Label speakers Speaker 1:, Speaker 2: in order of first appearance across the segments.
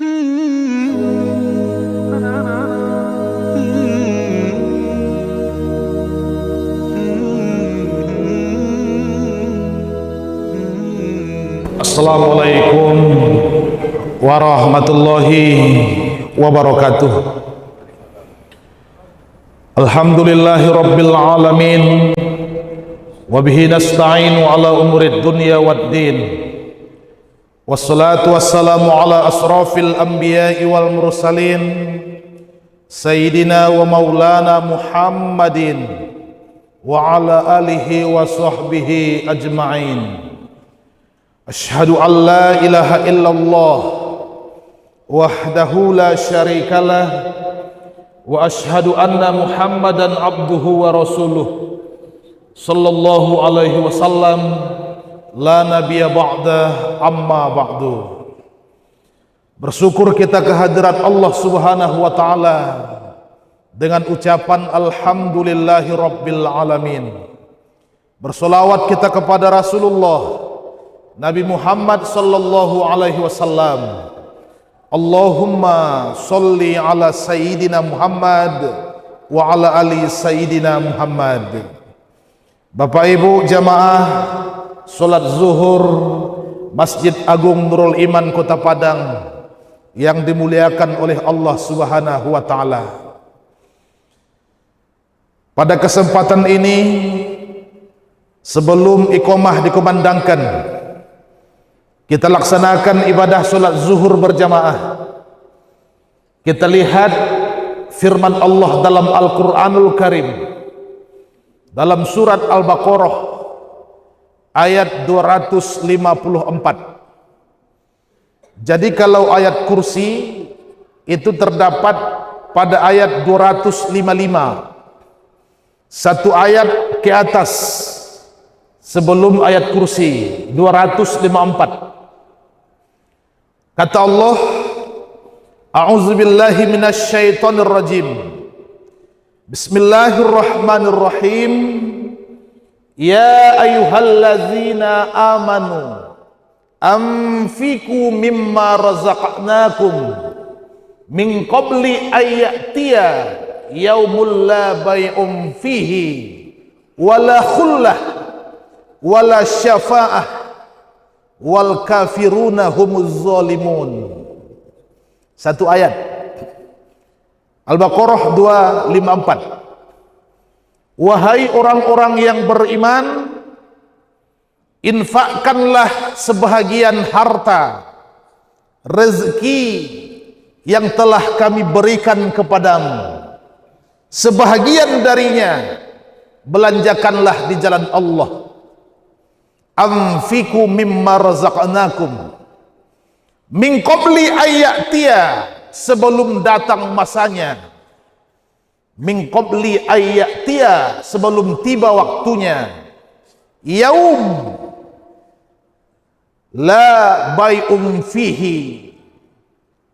Speaker 1: Assalamualaikum warahmatullahi wabarakatuh. Alhamdulillahi rabbil alamin, wabihi nasta'inu ala umurid dunya waddin, wassalatu wassalamu ala asrafil anbiya'i wal mursalin, sayyidina wa maulana Muhammadin wa ala alihi wa sahbihi ajma'in. Asyhadu an la ilaha illallah wahdahu la syarikalah wa asyhadu anna Muhammadan abduhu wa rasuluh sallallahu alaihi wasallam la nabiyya ba'da amma ba'du. Bersyukur kita kehadirat Allah Subhanahu wa taala dengan ucapan alhamdulillahi rabbil alamin. Bersolawat kita kepada Rasulullah Nabi Muhammad sallallahu alaihi wasallam. Allahumma sholli ala sayyidina Muhammad wa ala ali sayyidina Muhammad. Bapak Ibu jamaah salat zuhur Masjid Agung Nurul Iman Kota Padang yang dimuliakan oleh Allah Subhanahu wa taala. Pada kesempatan ini sebelum iqamah dikumandangkan, kita laksanakan ibadah solat zuhur berjamaah. Kita lihat firman Allah dalam Al-Quranul Karim dalam surat Al-Baqarah ayat 254. Jadi kalau ayat kursi itu terdapat pada ayat 255, satu ayat ke atas sebelum ayat kursi 254. Kata Allah, a'udzubillahi minasyaitonir rajim. Bismillahirrahmanirrahim. Ya ayyuhallazina amanu anfiqu mimma razaqnakum min qabli ayyatiya yaumul la bay'un fihi wala khullah wala syafa'ah wal kafiruna humuz zalimun. Satu ayat Al-Baqarah 254. Wahai orang-orang yang beriman, infakkanlah sebahagian harta rezeki yang telah kami berikan kepadamu, sebahagian darinya belanjakanlah di jalan Allah. Anfiqu mimma razaqnakum min qabli ayyatiya, sebelum datang masanya, min qabli ayyatiya, sebelum tiba waktunya, yaum la bay'un fihi,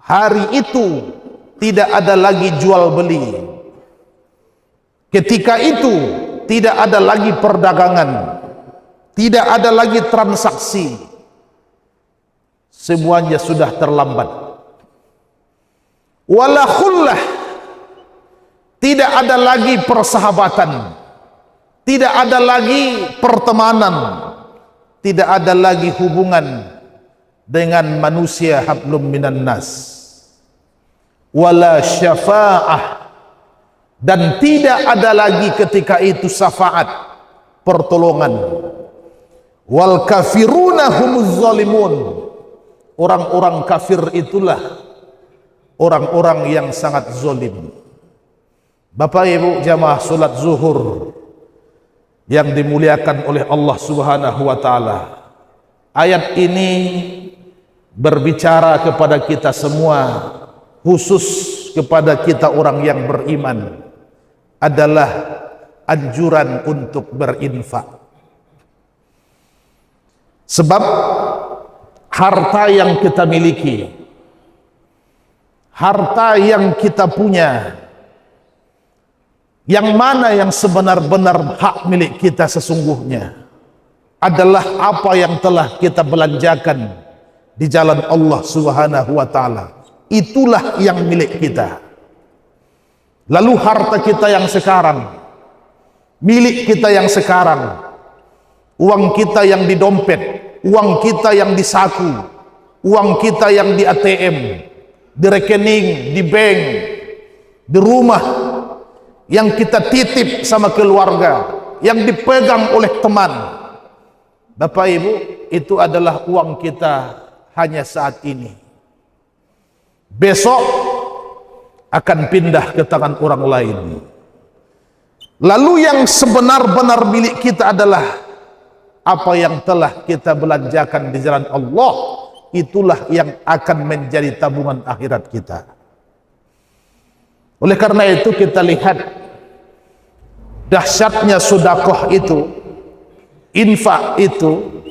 Speaker 1: hari itu tidak ada lagi jual beli, ketika itu tidak ada lagi perdagangan, tidak ada lagi transaksi, semuanya sudah terlambat. Wala khullah, tidak ada lagi persahabatan, tidak ada lagi pertemanan, tidak ada lagi hubungan dengan manusia hablum minan nas. Wala syafa'ah, dan tidak ada lagi ketika itu syafaat, pertolongan. Wal kafiruna humuz zalimun, orang-orang kafir itulah orang-orang yang sangat zalim. Bapak Ibu jamaah salat zuhur yang dimuliakan oleh Allah Subhanahu wa taala, ayat ini berbicara kepada kita semua, khusus kepada kita orang yang beriman, adalah anjuran untuk berinfak. Sebab harta yang kita miliki, harta yang kita punya, yang mana yang sebenar-benar hak milik kita sesungguhnya adalah apa yang telah kita belanjakan di jalan Allah Subhanahu wa taala. itulah yang milik kita. Lalu harta kita yang sekarang, milik kita yang sekarang, uang kita yang di dompet, uang kita yang di saku, uang kita yang di ATM, di rekening, di bank, di rumah, yang kita titip sama keluarga, yang dipegang oleh teman. Bapak Ibu, itu adalah uang kita hanya saat ini. Besok akan pindah ke tangan orang lain. Lalu yang sebenar-benar milik kita adalah apa yang telah kita belanjakan di jalan Allah. Itulah yang akan menjadi tabungan akhirat kita. Oleh karena itu kita lihat dahsyatnya sedekah itu, infak itu,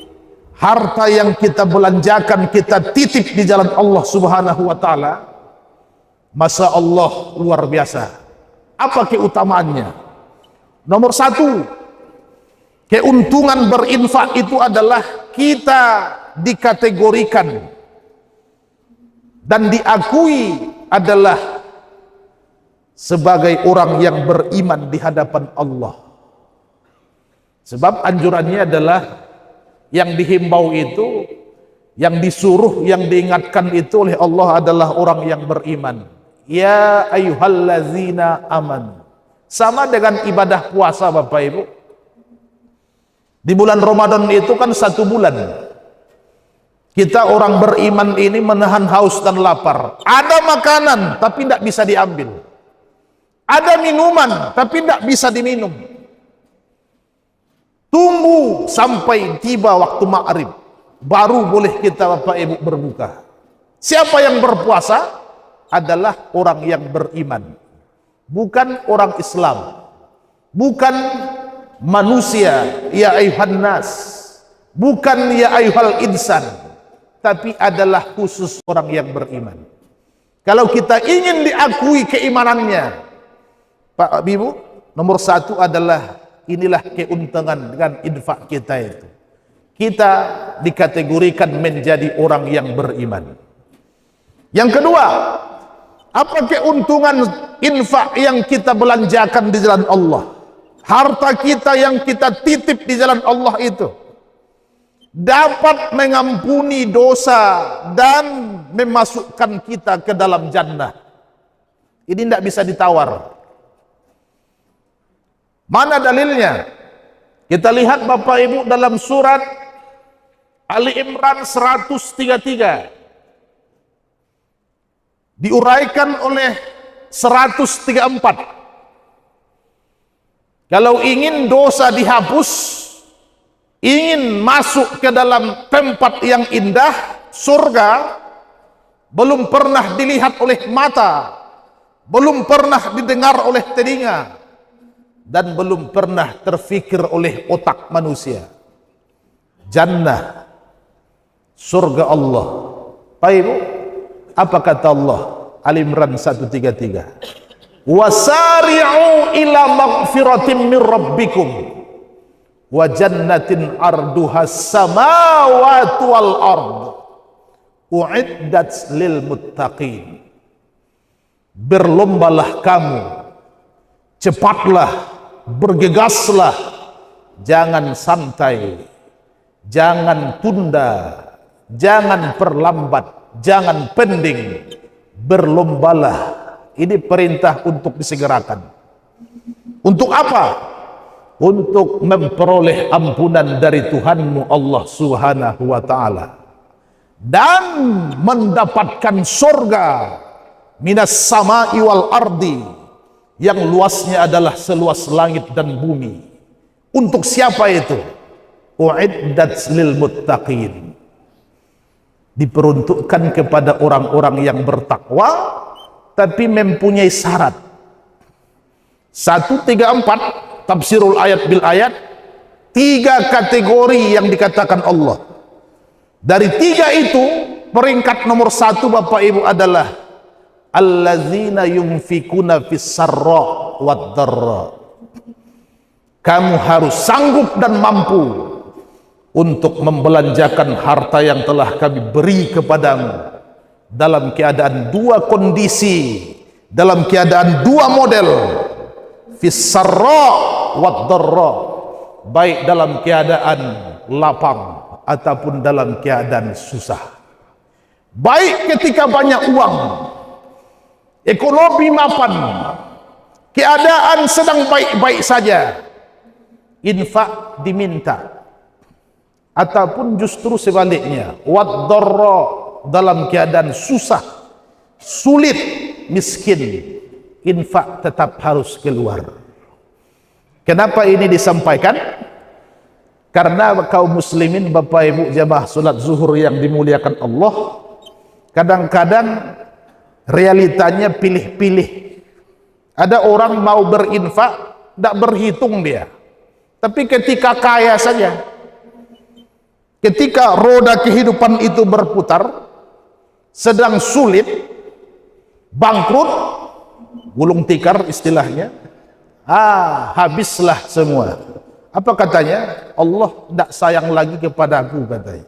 Speaker 1: harta yang kita belanjakan, kita titip di jalan Allah Subhanahu wa taala. Masya Allah, luar biasa. Apa keutamaannya? Nomor satu, keuntungan berinfak itu adalah kita dikategorikan dan diakui adalah sebagai orang yang beriman di hadapan Allah. Sebab anjurannya adalah yang dihimbau itu, yang disuruh, yang diingatkan itu oleh Allah adalah orang yang beriman. Ya ayyuhallazina aman. Sama dengan ibadah puasa Bapak Ibu. Di bulan Ramadan itu kan 1 bulan. Kita orang beriman ini menahan haus dan lapar. Ada makanan tapi tidak bisa diambil. Ada minuman tapi tidak bisa diminum. Tunggu sampai tiba waktu maghrib, baru boleh kita Bapak Ibu berbuka. Siapa yang berpuasa? Adalah orang yang beriman, bukan orang Islam, bukan manusia ya ayuhan nas, bukan ya ayuhal insan, tapi adalah khusus orang yang beriman. Kalau kita ingin diakui keimanannya, Pak Ibu, nomor satu adalah inilah keuntungan dengan infak kita itu. Kita dikategorikan menjadi orang yang beriman. Yang kedua, apa keuntungan infak yang kita belanjakan di jalan Allah? Harta kita yang kita titip di jalan Allah itu dapat mengampuni dosa dan memasukkan kita ke dalam jannah. Ini tidak bisa ditawar. Mana dalilnya? Kita lihat Bapak Ibu dalam surat Ali Imran 133. Diuraikan oleh 134. Kalau ingin dosa dihapus, ingin masuk ke dalam tempat yang indah, surga, belum pernah dilihat oleh mata, belum pernah didengar oleh telinga, dan belum pernah terfikir oleh otak manusia. Jannah, surga Allah. Pak Ibu, apa kata Allah? Ali Imran 133. Wasari'u ila maghfiratin min rabbikum wa jannatin arduhas samawati wal ard uiddat lil muttaqin. Berlombalah kamu, cepatlah, bergegaslah, jangan santai, jangan tunda, jangan perlambat, jangan pending, berlombalah. Ini perintah untuk disegerakan. Untuk apa? Untuk memperoleh ampunan dari Tuhanmu Allah Subhanahu wa ta'ala dan mendapatkan surga minas sama'i wal ardi, yang luasnya adalah seluas langit dan bumi. Untuk siapa itu? Uiddat lil muttaqin. Diperuntukkan kepada orang-orang yang bertakwa, tapi mempunyai syarat. 134 tafsirul ayat bil ayat, 3 kategori yang dikatakan Allah. Dari 3 itu, peringkat nomor 1 Bapak Ibu adalah allazina yunfikuna fis sarra wad dharra. Kamu harus sanggup dan mampu untuk membelanjakan harta yang telah kami beri kepadamu dalam keadaan dua kondisi, dalam keadaan dua model, fis-sarra wad-dharra, baik dalam keadaan lapang ataupun dalam keadaan susah. Baik ketika banyak uang, ekonomi mapan, keadaan sedang baik-baik saja, infak diminta, ataupun justru sebaliknya, wad-dharra, dalam keadaan susah, sulit, miskin, infak tetap harus keluar. Kenapa ini disampaikan? Karena kaum muslimin, Bapak Ibu jamaah salat zuhur yang dimuliakan Allah, kadang-kadang realitanya pilih-pilih. Ada orang mau berinfak, tidak berhitung dia. Tapi ketika kaya saja, ketika roda kehidupan itu berputar, sedang sulit, bangkrut, gulung tikar istilahnya, habislah semua. Apa katanya? Allah tidak sayang lagi kepadaku, katanya.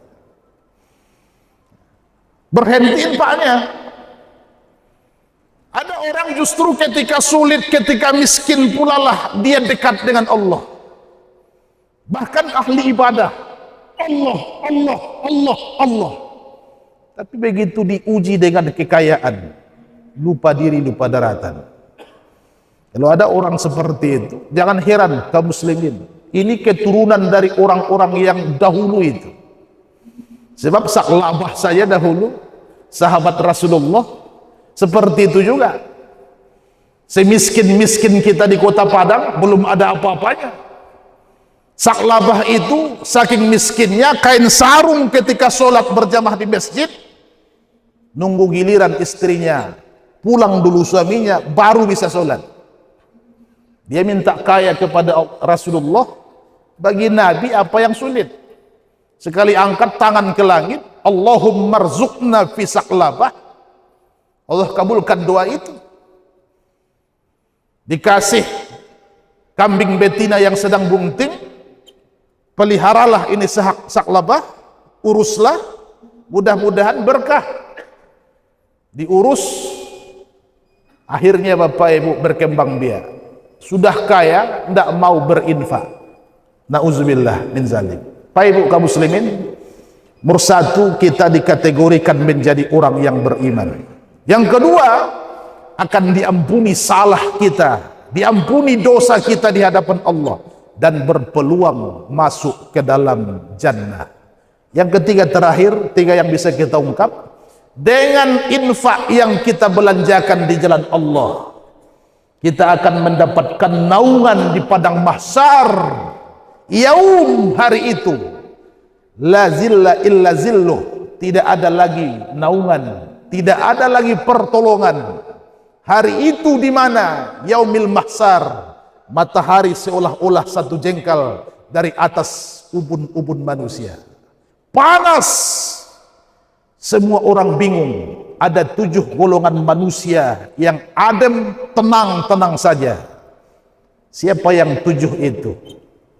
Speaker 1: Berhenti infaknya. Ada orang justru ketika sulit, ketika miskin pula lah dia dekat dengan Allah. Bahkan ahli ibadah, Allah, Allah, Allah, Allah. Tapi begitu diuji dengan kekayaan, lupa diri, lupa daratan. Kalau ada orang seperti itu, jangan heran kaum muslimin, ini keturunan dari orang-orang yang dahulu itu. Sebab Sa'labah saya dahulu, sahabat Rasulullah, seperti itu juga. Semiskin-miskin kita di kota Padang, belum ada apa-apanya. Sa'labah itu saking miskinnya, kain sarung ketika sholat berjamaah di masjid, nunggu giliran istrinya pulang dulu suaminya, baru bisa sholat. Dia minta kaya kepada Rasulullah. Bagi Nabi apa yang sulit? Sekali angkat tangan ke langit, Allahumma rzuqna fi Sa'labah, Allah kabulkan doa itu. Dikasih kambing betina yang sedang bunting, peliharalah ini Sa'labah, uruslah, mudah-mudahan berkah. Diurus, akhirnya Bapak Ibu berkembang biak. Sudah kaya, tidak mau berinfak. Na'udzubillah min zalik. Bapak Ibu kaum muslimin, nomor satu, kita dikategorikan menjadi orang yang beriman. Yang kedua, akan diampuni salah kita, diampuni dosa kita di hadapan Allah, dan berpeluang masuk ke dalam jannah. Yang ketiga terakhir, tiga yang bisa kita ungkap, dengan infak yang kita belanjakan di jalan Allah, kita akan mendapatkan naungan di padang mahsyar. Yaum, hari itu, la zilla illa zilluh, tidak ada lagi naungan, tidak ada lagi pertolongan. Hari itu di mana? Yaumil mahsyar, matahari seolah-olah satu jengkal dari atas ubun-ubun manusia. Panas, semua orang bingung. Ada 7 golongan manusia yang adem, tenang-tenang saja. Siapa yang 7 itu?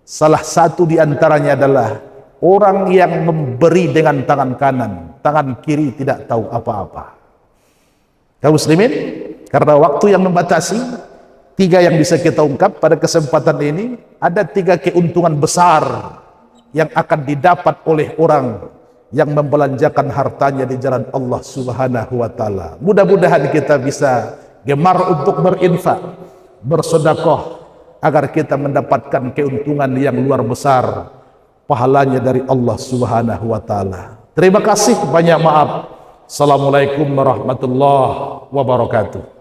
Speaker 1: Salah satu di antaranya adalah orang yang memberi dengan tangan kanan, tangan kiri tidak tahu apa-apa. Kaum muslimin, karena waktu yang membatasi, 3 yang bisa kita ungkap pada kesempatan ini. Ada 3 keuntungan besar yang akan didapat oleh orang yang membelanjakan hartanya di jalan Allah Subhanahu wa ta'ala. Mudah-mudahan kita bisa gemar untuk berinfak, bersedekah, agar kita mendapatkan keuntungan yang luar besar, pahalanya dari Allah Subhanahu wa ta'ala. Terima kasih, banyak maaf. Assalamualaikum warahmatullahi wabarakatuh.